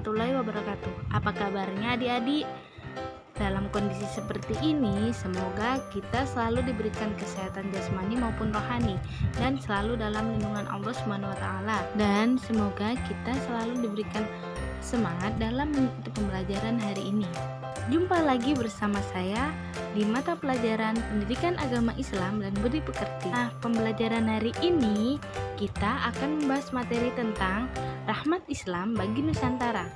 warahmatullahi wabarakatuh. Apa kabarnya adik-adik? Dalam kondisi seperti ini, semoga kita selalu diberikan kesehatan jasmani maupun rohani dan selalu dalam lindungan Allah SWT. Dan semoga kita selalu diberikan semangat dalam mengikuti pembelajaran hari ini. Jumpa lagi bersama saya di mata pelajaran Pendidikan Agama Islam dan Budi Pekerti. Nah, pembelajaran hari ini kita akan membahas materi tentang rahmat Islam bagi Nusantara.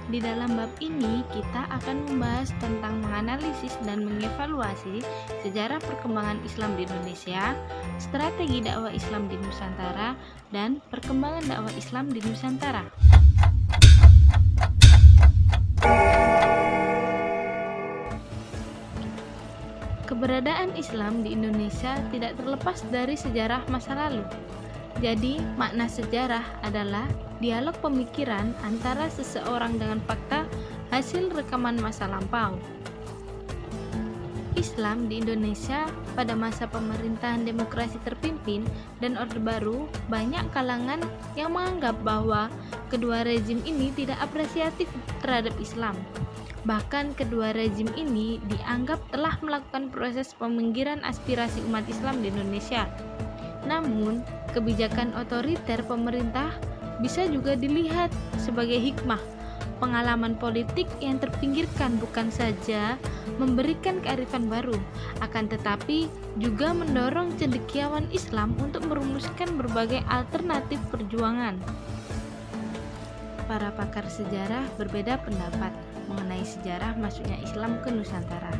Di dalam bab ini kita akan membahas tentang menganalisis dan mengevaluasi sejarah perkembangan Islam di Indonesia, strategi dakwah Islam di Nusantara, dan perkembangan dakwah Islam di Nusantara. Keberadaan Islam di Indonesia tidak terlepas dari sejarah masa lalu. Jadi, makna sejarah adalah dialog pemikiran antara seseorang dengan fakta hasil rekaman masa lampau. Islam di Indonesia pada masa pemerintahan demokrasi terpimpin dan Orde Baru, banyak kalangan yang menganggap bahwa kedua rezim ini tidak apresiatif terhadap Islam. Bahkan kedua rezim ini dianggap telah melakukan proses peminggiran aspirasi umat Islam di Indonesia. Namun, kebijakan otoriter pemerintah bisa juga dilihat sebagai hikmah. Pengalaman politik yang terpinggirkan bukan saja memberikan kearifan baru, akan tetapi juga mendorong cendekiawan Islam untuk merumuskan berbagai alternatif perjuangan. Para pakar sejarah berbeda pendapat mengenai sejarah masuknya Islam ke Nusantara.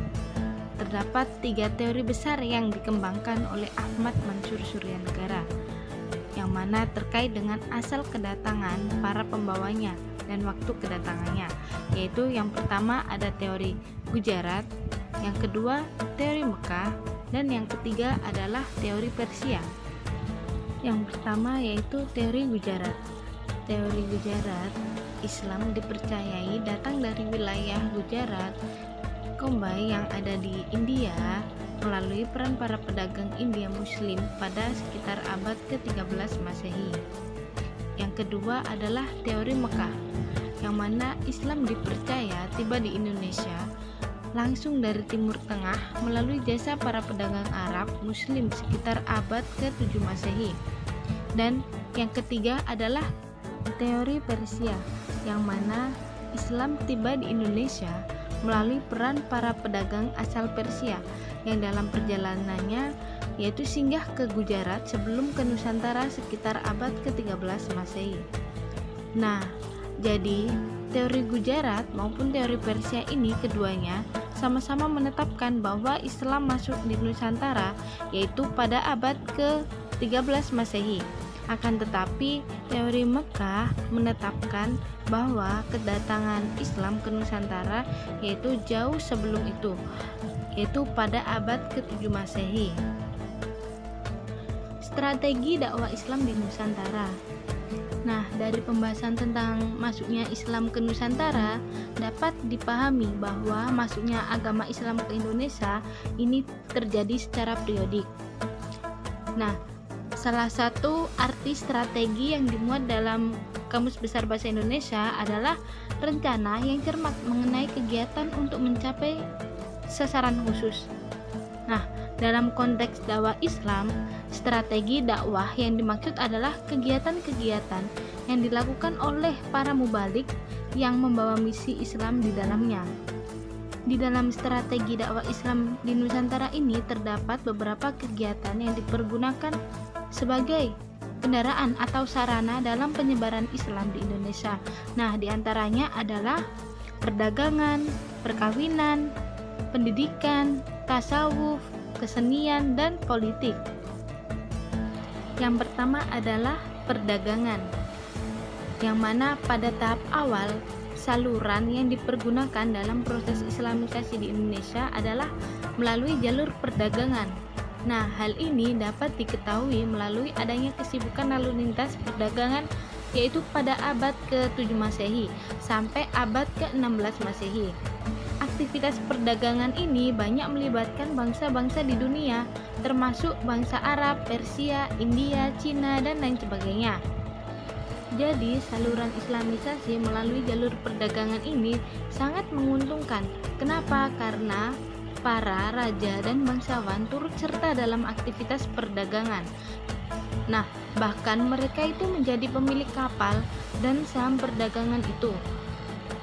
Terdapat 3 teori besar yang dikembangkan oleh Ahmad Mansur Suryanegara, yang mana terkait dengan asal kedatangan para pembawanya dan waktu kedatangannya, yaitu yang pertama ada teori Gujarat, yang kedua teori Mekah, dan yang ketiga adalah teori Persia. Yang pertama yaitu teori Gujarat. Teori Gujarat, Islam dipercayai datang dari wilayah Gujarat, Kombay yang ada di India melalui peran para pedagang India Muslim pada sekitar abad ke-13 Masehi. Yang kedua adalah teori Mekah, yang mana Islam dipercaya tiba di Indonesia langsung dari Timur Tengah melalui jasa para pedagang Arab Muslim sekitar abad ke-7 Masehi. Dan yang ketiga adalah teori Persia, yang mana Islam tiba di Indonesia melalui peran para pedagang asal Persia yang dalam perjalanannya yaitu singgah ke Gujarat sebelum ke Nusantara sekitar abad ke-13 Masehi. Nah, jadi teori Gujarat maupun teori Persia ini keduanya sama-sama menetapkan bahwa Islam masuk di Nusantara yaitu pada abad ke-13 Masehi. Akan tetapi, teori Mekah menetapkan bahwa kedatangan Islam ke Nusantara yaitu jauh sebelum itu, yaitu pada abad ke-7 Masehi. Strategi dakwah Islam di Nusantara. Nah, dari pembahasan tentang masuknya Islam ke Nusantara dapat dipahami bahwa masuknya agama Islam ke Indonesia ini terjadi secara periodik. Nah, salah satu arti strategi yang dimuat dalam Kamus Besar Bahasa Indonesia adalah rencana yang cermat mengenai kegiatan untuk mencapai sasaran khusus. Nah, dalam konteks dakwah Islam, strategi dakwah yang dimaksud adalah kegiatan-kegiatan yang dilakukan oleh para mubalik yang membawa misi Islam di dalamnya. Di dalam strategi dakwah Islam di Nusantara ini terdapat beberapa kegiatan yang dipergunakan sebagai kendaraan atau sarana dalam penyebaran Islam di Indonesia. Nah, diantaranya adalah perdagangan, perkawinan, pendidikan, tasawuf, kesenian, dan politik. Yang pertama adalah perdagangan, yang mana pada tahap awal saluran yang dipergunakan dalam proses Islamisasi di Indonesia adalah melalui jalur perdagangan. Nah, hal ini dapat diketahui melalui adanya kesibukan lalu lintas perdagangan yaitu pada abad ke-7 Masehi sampai abad ke-16 Masehi. Aktivitas perdagangan ini banyak melibatkan bangsa-bangsa di dunia, termasuk bangsa Arab, Persia, India, Cina, dan lain sebagainya. Jadi, saluran Islamisasi melalui jalur perdagangan ini sangat menguntungkan. Kenapa? Karena para raja dan bangsawan turut serta dalam aktivitas perdagangan. Nah, bahkan mereka itu menjadi pemilik kapal dan saham perdagangan itu.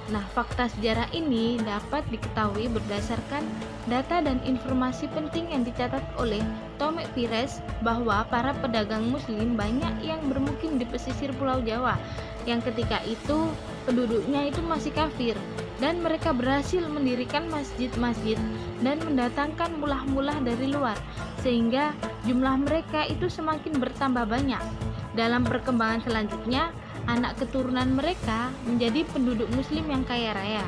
Nah, fakta sejarah ini dapat diketahui berdasarkan data dan informasi penting yang dicatat oleh Tome Pires bahwa para pedagang muslim banyak yang bermukim di pesisir Pulau Jawa yang ketika itu penduduknya itu masih kafir, dan mereka berhasil mendirikan masjid-masjid dan mendatangkan mulah-mulah dari luar sehingga jumlah mereka itu semakin bertambah banyak. Dalam perkembangan selanjutnya, anak keturunan mereka menjadi penduduk muslim yang kaya raya.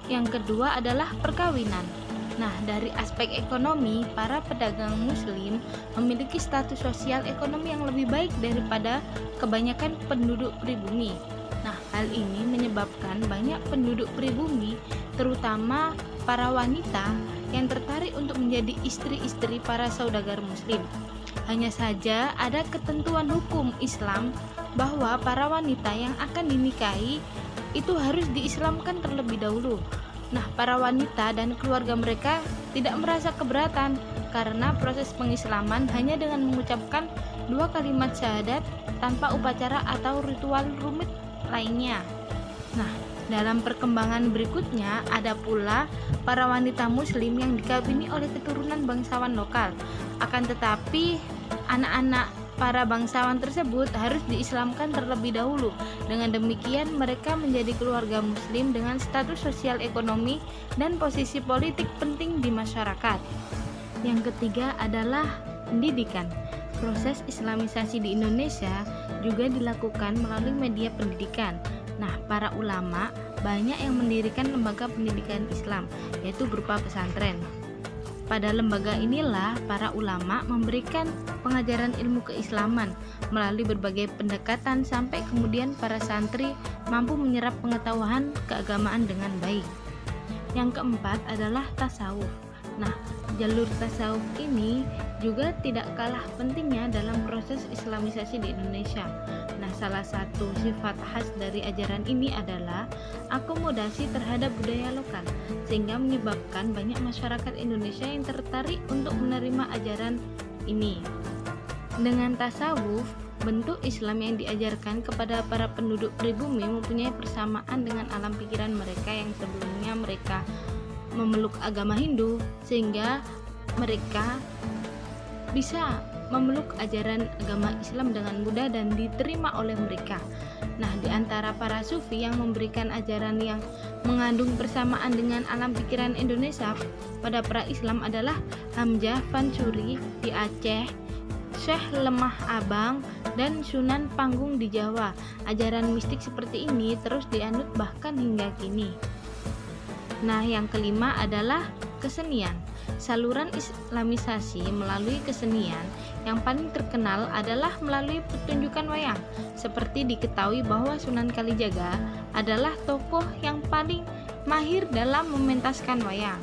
Yang kedua adalah perkawinan. Nah, dari aspek ekonomi, para pedagang muslim memiliki status sosial ekonomi yang lebih baik daripada kebanyakan penduduk pribumi. Nah, hal ini menyebabkan banyak penduduk pribumi, terutama para wanita, yang tertarik untuk menjadi istri-istri para saudagar muslim. Hanya saja ada ketentuan hukum Islam bahwa para wanita yang akan dinikahi itu harus diislamkan terlebih dahulu. Nah, para wanita dan keluarga mereka tidak merasa keberatan karena proses pengislaman hanya dengan mengucapkan 2 kalimat syahadat tanpa upacara atau ritual rumit lainnya. Nah, dalam perkembangan berikutnya ada pula para wanita muslim yang dikawini oleh keturunan bangsawan lokal. Akan tetapi anak-anak para bangsawan tersebut harus diislamkan terlebih dahulu. Dengan demikian mereka menjadi keluarga muslim dengan status sosial ekonomi dan posisi politik penting di masyarakat. Yang ketiga adalah pendidikan. Proses islamisasi di Indonesia juga dilakukan melalui media pendidikan. Nah, para ulama banyak yang mendirikan lembaga pendidikan Islam, yaitu berupa pesantren. Pada lembaga inilah para ulama memberikan pengajaran ilmu keislaman melalui berbagai pendekatan sampai kemudian para santri mampu menyerap pengetahuan keagamaan dengan baik. Yang keempat adalah tasawuf. Nah, jalur tasawuf ini juga tidak kalah pentingnya dalam proses islamisasi di Indonesia. Nah, salah satu sifat khas dari ajaran ini adalah akomodasi terhadap budaya lokal, sehingga menyebabkan banyak masyarakat Indonesia yang tertarik untuk menerima ajaran ini. Dengan tasawuf, bentuk Islam yang diajarkan kepada para penduduk pribumi mempunyai persamaan dengan alam pikiran mereka yang sebelumnya mereka memeluk agama Hindu, sehingga mereka bisa memeluk ajaran agama Islam dengan mudah dan diterima oleh mereka. Nah, di antara para sufi yang memberikan ajaran yang mengandung persamaan dengan alam pikiran Indonesia pada pra-Islam adalah Hamzah Fansuri di Aceh, Syekh Lemah Abang, dan Sunan Panggung di Jawa. Ajaran mistik seperti ini terus dianut bahkan hingga kini. Nah, yang kelima adalah kesenian. Saluran islamisasi melalui kesenian yang paling terkenal adalah melalui pertunjukan wayang. Seperti diketahui bahwa Sunan Kalijaga adalah tokoh yang paling mahir dalam mementaskan wayang,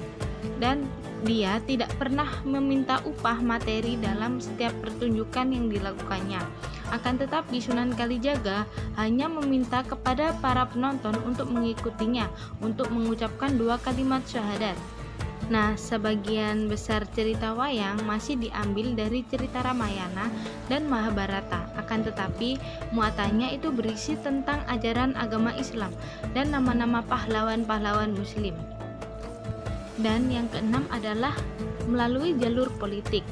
dan dia tidak pernah meminta upah materi dalam setiap pertunjukan yang dilakukannya. Akan tetapi Sunan Kalijaga hanya meminta kepada para penonton untuk mengikutinya untuk mengucapkan 2 kalimat syahadat. Nah, sebagian besar cerita wayang masih diambil dari cerita Ramayana dan Mahabharata. Akan tetapi muatannya itu berisi tentang ajaran agama Islam dan nama-nama pahlawan-pahlawan muslim. Dan yang keenam adalah melalui jalur politik.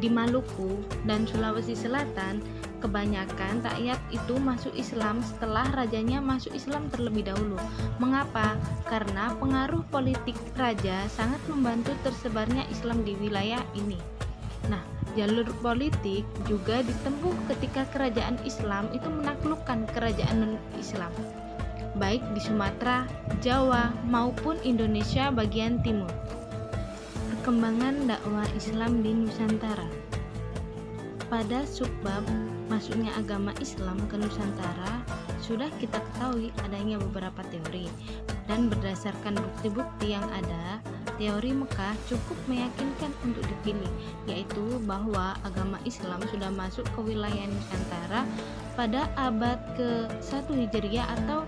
Di Maluku dan Sulawesi Selatan, kebanyakan rakyat itu masuk Islam setelah rajanya masuk Islam terlebih dahulu. Mengapa? Karena pengaruh politik raja sangat membantu tersebarnya Islam di wilayah ini. Nah, jalur politik juga ditempuh ketika kerajaan Islam itu menaklukkan kerajaan non-Islam, baik di Sumatera, Jawa, maupun Indonesia bagian timur. Perkembangan dakwah Islam di Nusantara. Pada subbab masuknya agama Islam ke Nusantara, sudah kita ketahui adanya beberapa teori, dan berdasarkan bukti-bukti yang ada, teori Mekah cukup meyakinkan untuk dipilih, yaitu bahwa agama Islam sudah masuk ke wilayah Nusantara pada abad ke-1 Hijriah atau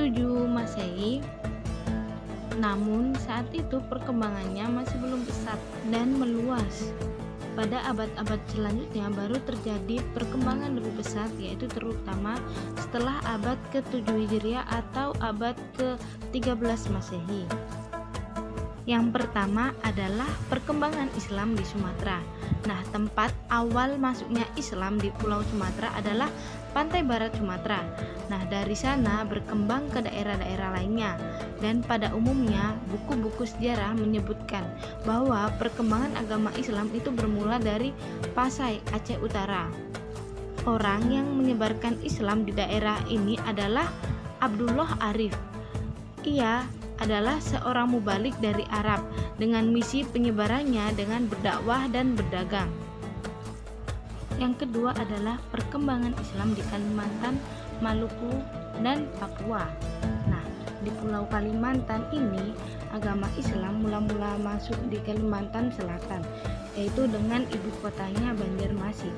7 Masehi. Namun saat itu perkembangannya masih belum pesat dan meluas. Pada abad-abad selanjutnya baru terjadi perkembangan lebih pesat, yaitu terutama setelah abad ke-7 Hijriah atau abad ke-13 Masehi. Yang pertama adalah perkembangan Islam di Sumatera. Nah, tempat awal masuknya Islam di Pulau Sumatera adalah pantai barat Sumatera. Nah, dari sana berkembang ke daerah-daerah lainnya. Dan pada umumnya, buku-buku sejarah menyebutkan bahwa perkembangan agama Islam itu bermula dari Pasai, Aceh Utara. Orang yang menyebarkan Islam di daerah ini adalah Abdullah Arif. Ia adalah seorang mubalik dari Arab dengan misi penyebarannya dengan berdakwah dan berdagang. Yang kedua adalah perkembangan Islam di Kalimantan, Maluku, dan Papua. Nah, di Pulau Kalimantan ini agama Islam mula-mula masuk di Kalimantan Selatan, yaitu dengan ibu kotanya Banjarmasin.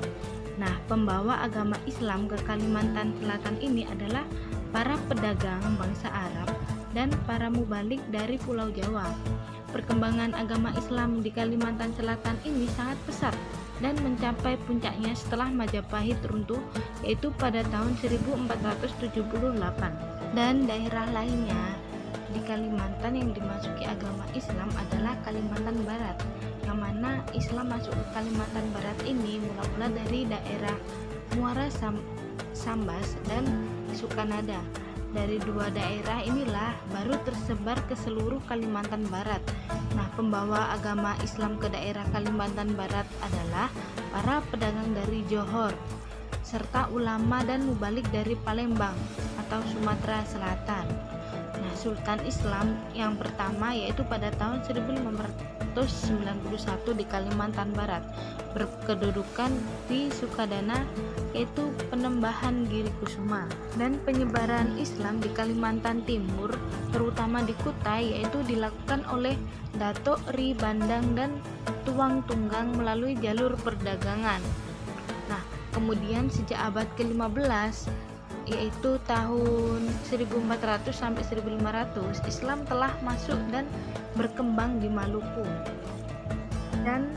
Nah, pembawa agama Islam ke Kalimantan Selatan ini adalah para pedagang bangsa Arab dan para mubalik dari Pulau Jawa. Perkembangan agama Islam di Kalimantan Selatan ini sangat pesat dan mencapai puncaknya setelah Majapahit runtuh, yaitu pada tahun 1478. Dan daerah lainnya di Kalimantan yang dimasuki agama Islam adalah Kalimantan Barat, yang mana Islam masuk ke Kalimantan Barat ini mula-mula dari daerah Muara Sambas dan Sukanada. Dari dua daerah inilah baru tersebar ke seluruh Kalimantan Barat. Nah, pembawa agama Islam ke daerah Kalimantan Barat adalah para pedagang dari Johor, serta ulama dan mubalik dari Palembang atau Sumatera Selatan. Nah, Sultan Islam yang pertama yaitu pada tahun 1591 di Kalimantan Barat, berkedudukan di Sukadana, yaitu Penembahan Giri Kusuma. Dan penyebaran Islam di Kalimantan Timur, terutama di Kutai, yaitu dilakukan oleh Datuk Ri Bandang dan Tuang Tunggang melalui jalur perdagangan. Nah, kemudian sejak abad ke-15, yaitu tahun 1400 sampai 1500, Islam telah masuk dan berkembang di Maluku. Dan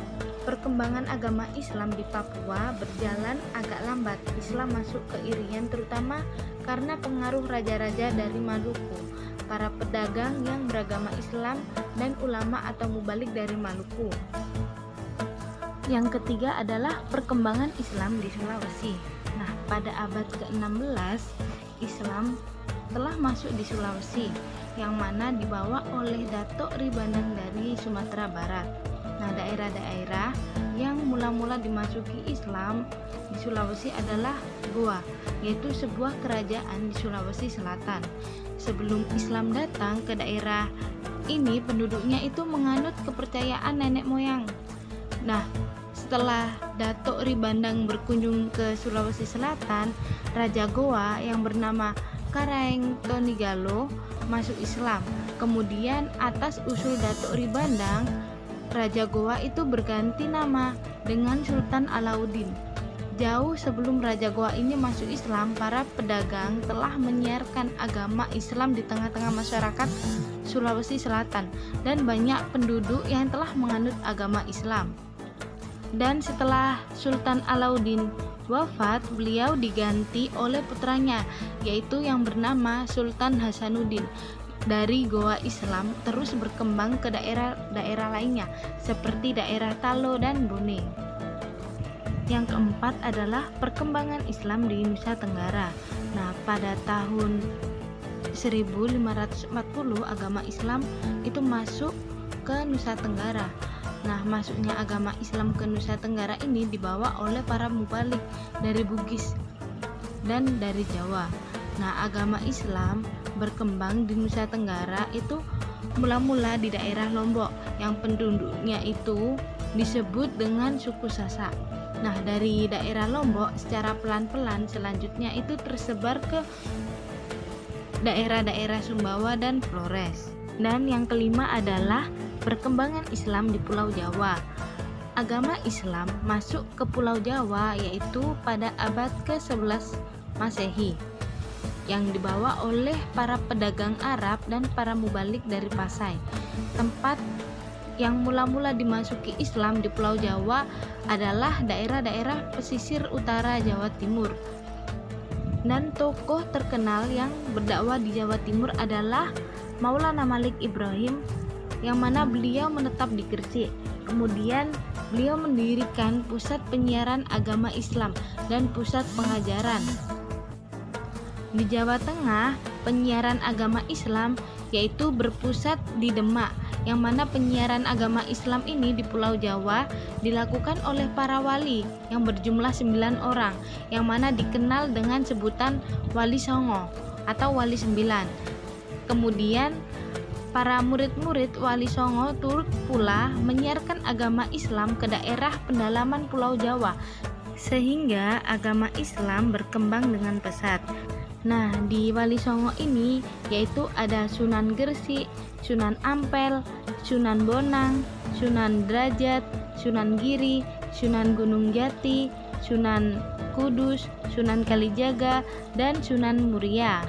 perkembangan agama Islam di Papua berjalan agak lambat. Islam masuk ke Irian terutama karena pengaruh raja-raja dari Maluku, para pedagang yang beragama Islam, dan ulama atau mubalik dari Maluku. Yang ketiga adalah perkembangan Islam di Sulawesi. Nah, pada abad ke-16, Islam telah masuk di Sulawesi, yang mana dibawa oleh Datuk Ri Bandang dari Sumatera Barat. Nah, daerah-daerah yang mula-mula dimasuki Islam di Sulawesi adalah Goa, yaitu sebuah kerajaan di Sulawesi Selatan. Sebelum Islam datang ke daerah ini, penduduknya itu menganut kepercayaan nenek moyang. Nah, setelah Datuk Ri Bandang berkunjung ke Sulawesi Selatan, Raja Goa yang bernama Karaeng Tonigalo masuk Islam. Kemudian atas usul Datuk Ri Bandang, Raja Goa itu berganti nama dengan Sultan Alauddin. Jauh sebelum Raja Goa ini masuk Islam, para pedagang telah menyiarkan agama Islam di tengah-tengah masyarakat Sulawesi Selatan, dan banyak penduduk yang telah menganut agama Islam. Dan setelah Sultan Alauddin wafat, beliau diganti oleh putranya, yaitu yang bernama Sultan Hasanuddin. Dari Goa, Islam terus berkembang ke daerah-daerah lainnya seperti daerah Talo dan Brunei. Yang keempat adalah perkembangan Islam di Nusa Tenggara. Nah, pada tahun 1540 agama Islam itu masuk ke Nusa Tenggara. Nah, masuknya agama Islam ke Nusa Tenggara ini dibawa oleh para mubalik dari Bugis dan dari Jawa. Nah, agama Islam berkembang di Nusa Tenggara itu mula-mula di daerah Lombok yang penduduknya itu disebut dengan suku Sasak. Nah, dari daerah Lombok secara pelan-pelan selanjutnya itu tersebar ke daerah-daerah Sumbawa dan Flores. Dan yang kelima adalah perkembangan Islam di Pulau Jawa. Agama Islam masuk ke Pulau Jawa yaitu pada abad ke-11 Masehi yang dibawa oleh para pedagang Arab dan para mubalik dari Pasai. Tempat yang mula-mula dimasuki Islam di Pulau Jawa adalah daerah-daerah pesisir utara Jawa Timur. Dan tokoh terkenal yang berdakwah di Jawa Timur adalah Maulana Malik Ibrahim, yang mana beliau menetap di Gresik. Kemudian beliau mendirikan pusat penyiaran agama Islam dan pusat pengajaran. Di Jawa Tengah, penyiaran agama Islam yaitu berpusat di Demak, yang mana penyiaran agama Islam ini di Pulau Jawa dilakukan oleh para wali yang berjumlah 9 orang, yang mana dikenal dengan sebutan Wali Songo atau Wali 9. Kemudian para murid-murid Wali Songo turut pula menyiarkan agama Islam ke daerah pendalaman Pulau Jawa, sehingga agama Islam berkembang dengan pesat. Nah, di Wali Songo ini yaitu ada Sunan Gresik, Sunan Ampel, Sunan Bonang, Sunan Derajat, Sunan Giri, Sunan Gunung Jati, Sunan Kudus, Sunan Kalijaga, dan Sunan Muria.